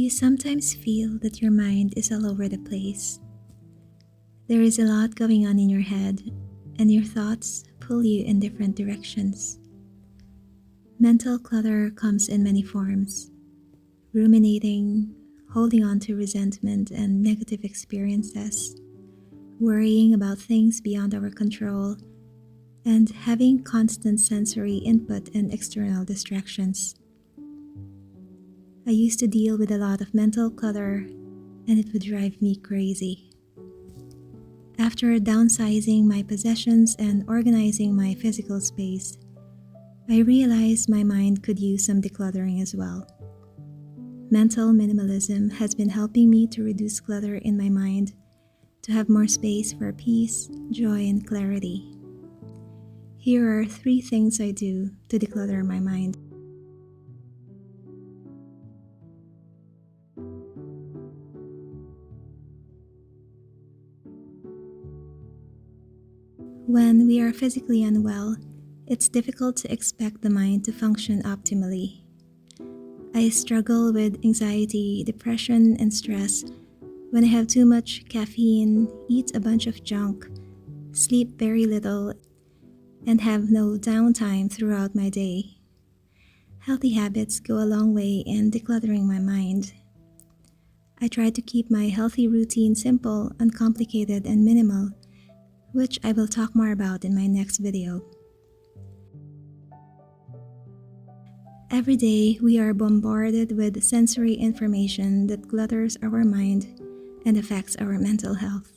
you sometimes feel that your mind is all over the place? There is a lot going on in your head, and your thoughts pull you in different directions. Mental clutter comes in many forms: ruminating, holding on to resentment and negative experiences, worrying about things beyond our control, and having constant sensory input and external distractions. I used to deal with a lot of mental clutter, and it would drive me crazy. After downsizing my possessions and organizing my physical space, I realized my mind could use some decluttering as well. Mental minimalism has been helping me to reduce clutter in my mind, to have more space for peace, joy, and clarity. Here are 3 things I do to declutter my mind. When we are physically unwell, it's difficult to expect the mind to function optimally. I struggle with anxiety, depression, and stress when I have too much caffeine, eat a bunch of junk, sleep very little, and have no downtime throughout my day. Healthy habits go a long way in decluttering my mind. I try to keep my healthy routine simple, uncomplicated, and minimal, which I will talk more about in my next video. Every day, we are bombarded with sensory information that clutters our mind and affects our mental health.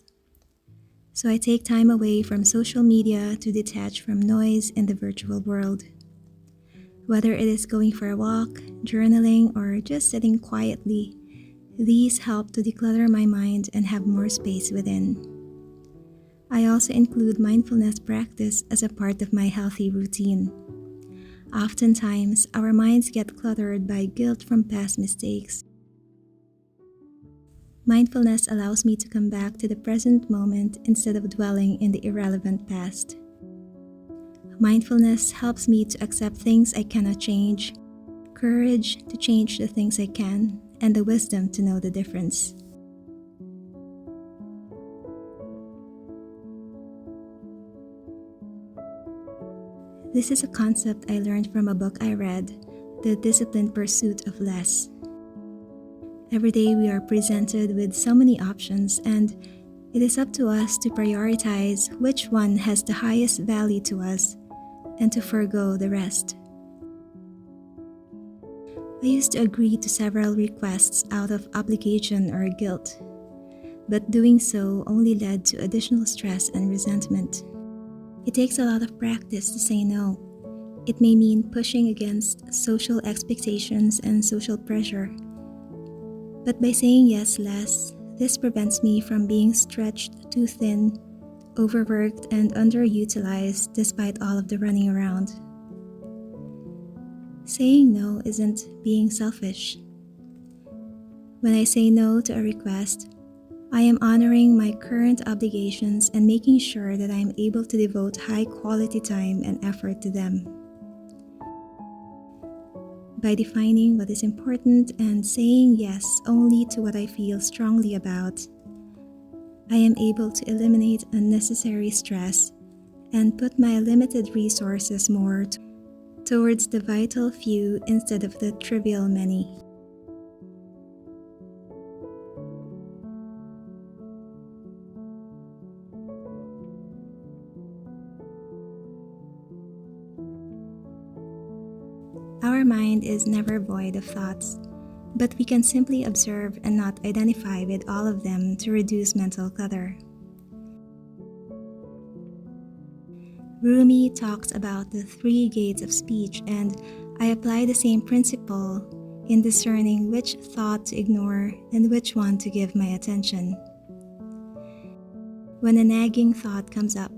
So I take time away from social media to detach from noise in the virtual world. Whether it is going for a walk, journaling, or just sitting quietly, these help to declutter my mind and have more space within. I also include mindfulness practice as a part of my healthy routine. Oftentimes, our minds get cluttered by guilt from past mistakes. Mindfulness allows me to come back to the present moment instead of dwelling in the irrelevant past. Mindfulness helps me to accept things I cannot change, courage to change the things I can, and the wisdom to know the difference. This is a concept I learned from a book I read, The Disciplined Pursuit of Less. Every day we are presented with so many options, and it is up to us to prioritize which one has the highest value to us and to forgo the rest. I used to agree to several requests out of obligation or guilt, but doing so only led to additional stress and resentment. It takes a lot of practice to say no. It may mean pushing against social expectations and social pressure. But by saying yes less, this prevents me from being stretched too thin, overworked, and underutilized despite all of the running around. Saying no isn't being selfish. When I say no to a request, I am honoring my current obligations and making sure that I am able to devote high-quality time and effort to them. By defining what is important and saying yes only to what I feel strongly about, I am able to eliminate unnecessary stress and put my limited resources more towards the vital few instead of the trivial many. Our mind is never void of thoughts, but we can simply observe and not identify with all of them to reduce mental clutter. Rumi talks about the 3 gates of speech, and I apply the same principle in discerning which thought to ignore and which one to give my attention. When a nagging thought comes up,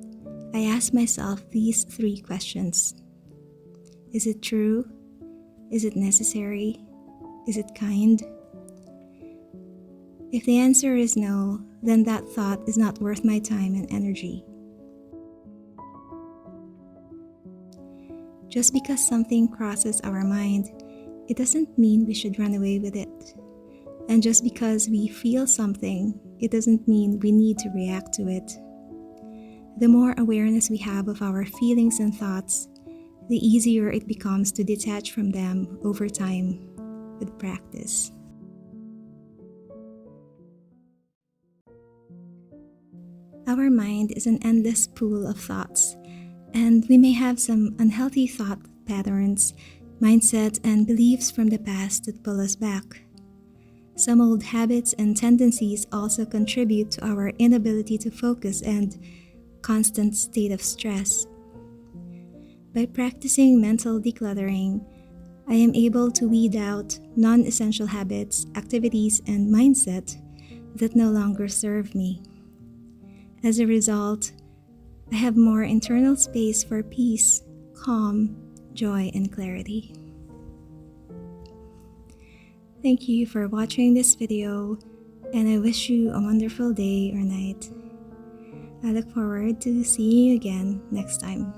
I ask myself these 3 questions. Is it true? Is it necessary? Is it kind? If the answer is no, then that thought is not worth my time and energy. Just because something crosses our mind, it doesn't mean we should run away with it. And just because we feel something, it doesn't mean we need to react to it. The more awareness we have of our feelings and thoughts, the easier it becomes to detach from them over time with practice. Our mind is an endless pool of thoughts, and we may have some unhealthy thought patterns, mindsets, and beliefs from the past that pull us back. Some old habits and tendencies also contribute to our inability to focus and constant state of stress. By practicing mental decluttering, I am able to weed out non-essential habits, activities, and mindset that no longer serve me. As a result, I have more internal space for peace, calm, joy, and clarity. Thank you for watching this video, and I wish you a wonderful day or night. I look forward to seeing you again next time.